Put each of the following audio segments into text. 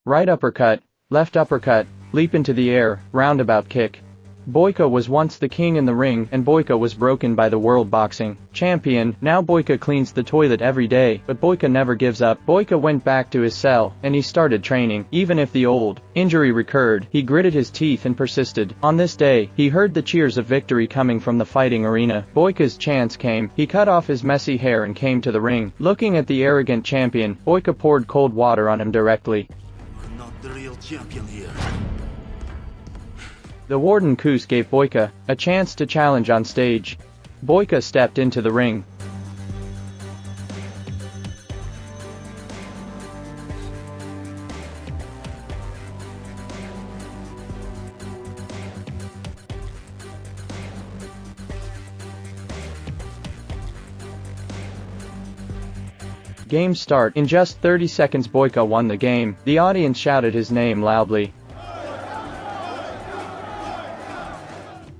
Right uppercut, left uppercut, leap into the air, roundabout kick. Boyka was once the king in the ring, and Boyka was broken by the world boxing champion. Now Boyka cleans the toilet every day, but Boyka never gives up. Boyka went back to his cell, and he started training. Even if the old injury recurred, he gritted his teeth and persisted. On this day, he heard the cheers of victory coming from the fighting arena. Boyka's chance came. He cut off his messy hair and came to the ring. Looking at the arrogant champion, Boyka poured cold water on him directly. You're not the real champion here. The Warden Koos gave Boyka a chance to challenge on stage. Boyka stepped into the ring. Game start. In just 30 seconds Boyka won the game. The audience shouted his name loudly.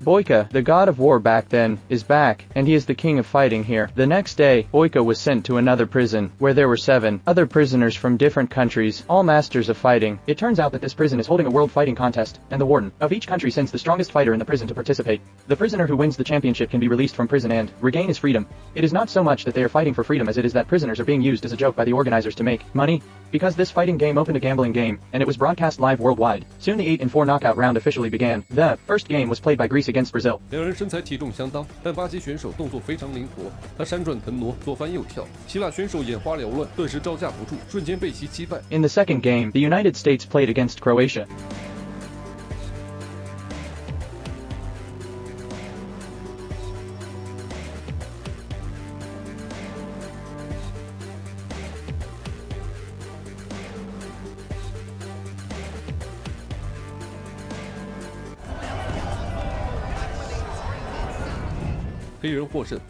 Boyka, the god of war back then, is back, and he is the king of fighting here. The next day, Boyka was sent to another prison, where there were 7 other prisoners from different countries, all masters of fighting. It turns out that this prison is holding a world fighting contest, and the warden of each country sends the strongest fighter in the prison to participate. The prisoner who wins the championship can be released from prison and regain his freedom. It is not so much that they are fighting for freedom as it is that prisoners are being used as a joke by the organizers to make money. Because this fighting game opened a gambling game, and it was broadcast live worldwide. Soon the 8-4 knockout round officially began. The first game was played by Greece against Brazil. 两人身材体重相当，但巴西选手动作非常灵活，他闪转腾挪，左翻右跳。希腊选手眼花缭乱，顿时招架不住，瞬间被其击败。In the second game, the United States played against Croatia.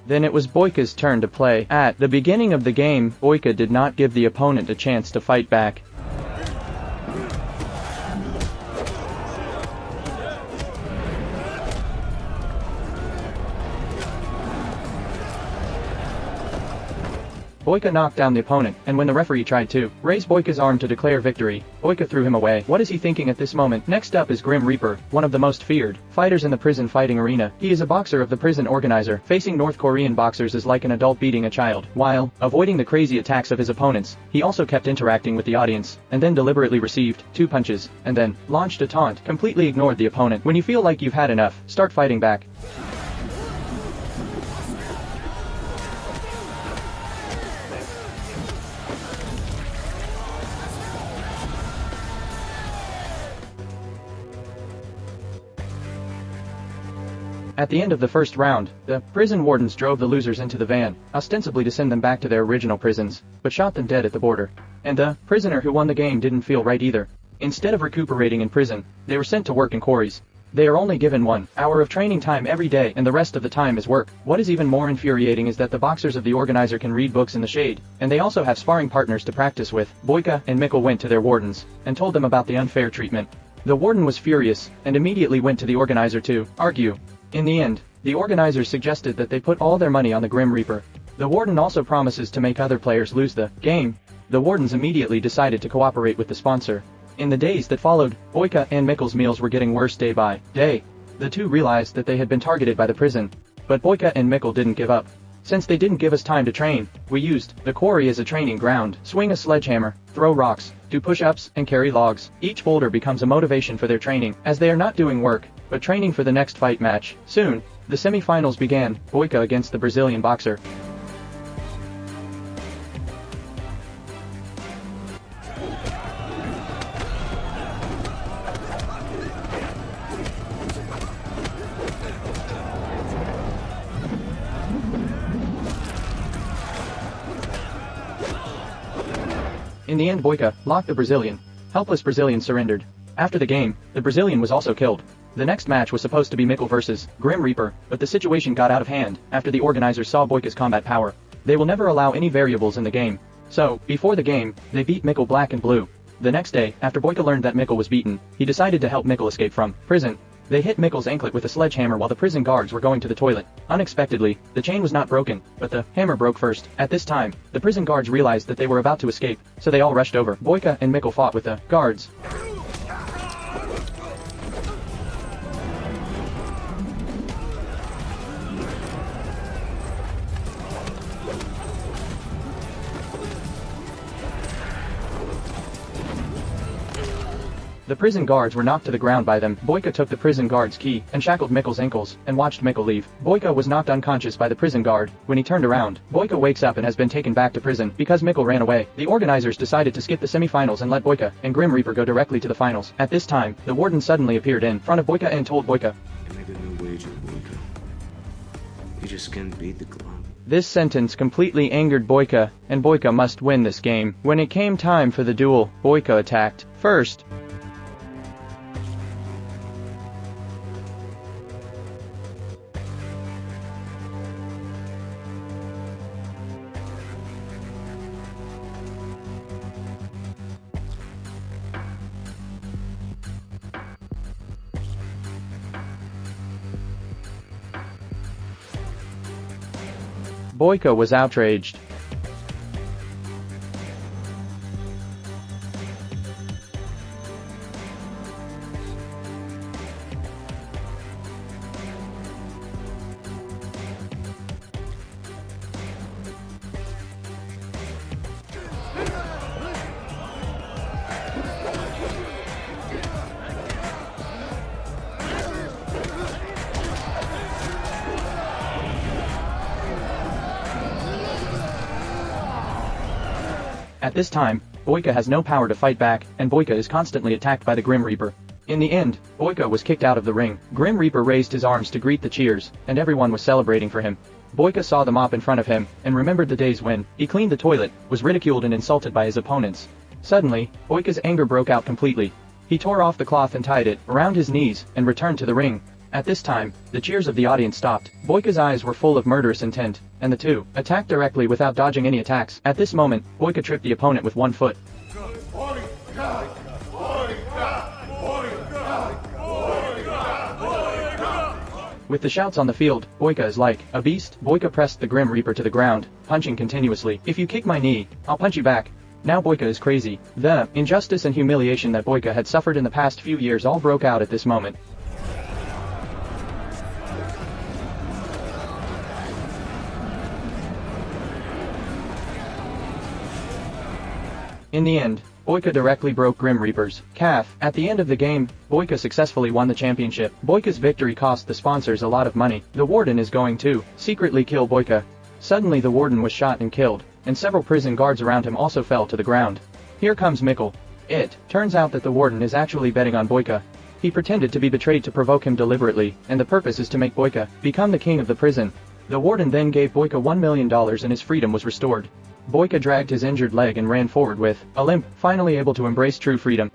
Then it was Boyka's turn to play. At the beginning of the game, Boyka did not give the opponent a chance to fight back. Boyka knocked down the opponent, and when the referee tried to raise Boyka's arm to declare victory, Boyka threw him away. What is he thinking at this moment? Next up is Grim Reaper, one of the most feared fighters in the prison fighting arena. He is a boxer of the prison organizer. Facing North Korean boxers is like an adult beating a child. While avoiding the crazy attacks of his opponents, he also kept interacting with the audience, and then deliberately received 2 punches, and then launched a taunt, completely ignored the opponent. When you feel like you've had enough, start fighting back. At the end of the first round, the prison wardens drove the losers into the van, ostensibly to send them back to their original prisons, but shot them dead at the border. And the prisoner who won the game didn't feel right either. Instead of recuperating in prison, they were sent to work in quarries. They are only given 1 hour of training time every day, and the rest of the time is work. What is even more infuriating is that the boxers of the organizer can read books in the shade, and they also have sparring partners to practice with. Boyka and Mykel went to their wardens, and told them about the unfair treatment. The warden was furious, and immediately went to the organizer to argue. In the end, the organizers suggested that they put all their money on the Grim Reaper. The warden also promises to make other players lose the game. The wardens immediately decided to cooperate with the sponsor. In the days that followed, Boyka and Mykel's meals were getting worse day by day. The two realized that they had been targeted by the prison. But Boyka and Mykel didn't give up. Since they didn't give us time to train, we used the quarry as a training ground. Swing a sledgehammer, throw rocks, do push-ups, and carry logs. Each boulder becomes a motivation for their training, as they are not doing work, but training for the next fight match. Soon, the semi-finals began, Boyka against the Brazilian boxer. In the end Boyka locked the Brazilian. Helpless Brazilian surrendered. After the game, the Brazilian was also killed. The next match was supposed to be Mykel versus Grim Reaper, but the situation got out of hand after the organizers saw Boyka's combat power. They will never allow any variables in the game. So, before the game, they beat Mykel black and blue. The next day, after Boyka learned that Mykel was beaten, he decided to help Mykel escape from prison. They hit Mykel's anklet with a sledgehammer while the prison guards were going to the toilet. Unexpectedly, the chain was not broken, but the hammer broke first. At this time, the prison guards realized that they were about to escape, so they all rushed over. Boyka and Mykel fought with the guards. The prison guards were knocked to the ground by them. Boyka took the prison guard's key and shackled Mykel's ankles and watched Mykel leave. Boyka was knocked unconscious by the prison guard. When he turned around, Boyka wakes up and has been taken back to prison because Mykel ran away. The organizers decided to skip the semifinals and let Boyka and Grim Reaper go directly to the finals. At this time, the warden suddenly appeared in front of Boyka and told Boyka, "Can make a new wager, Boyka. You just can't beat the club." This sentence completely angered Boyka, and Boyka must win this game. When it came time for the duel, Boyka attacked first. Boyka was outraged. At this time, Boyka has no power to fight back, and Boyka is constantly attacked by the Grim Reaper. In the end, Boyka was kicked out of the ring. Grim Reaper raised his arms to greet the cheers, and everyone was celebrating for him. Boyka saw the mop in front of him, and remembered the days when he cleaned the toilet, was ridiculed and insulted by his opponents. Suddenly, Boyka's anger broke out completely. He tore off the cloth and tied it around his knees, and returned to the ring. At this time, the cheers of the audience stopped. Boyka's eyes were full of murderous intent, and the two attacked directly without dodging any attacks. At this moment, Boyka tripped the opponent with one foot. With the shouts on the field, Boyka is like a beast. Boyka pressed the Grim Reaper to the ground, punching continuously. "If you kick my knee, I'll punch you back." Now Boyka is crazy. The injustice and humiliation that Boyka had suffered in the past few years all broke out at this moment. In the end, Boyka directly broke Grim Reaper's calf. At the end of the game, Boyka successfully won the championship. Boyka's victory cost the sponsors a lot of money. The warden is going to secretly kill Boyka. Suddenly the warden was shot and killed, and several prison guards around him also fell to the ground. Here comes Mykel. It turns out that the warden is actually betting on Boyka. He pretended to be betrayed to provoke him deliberately, and the purpose is to make Boyka become the king of the prison. The warden then gave Boyka $1 million and his freedom was restored. Boyka dragged his injured leg and ran forward with a limp, finally able to embrace true freedom.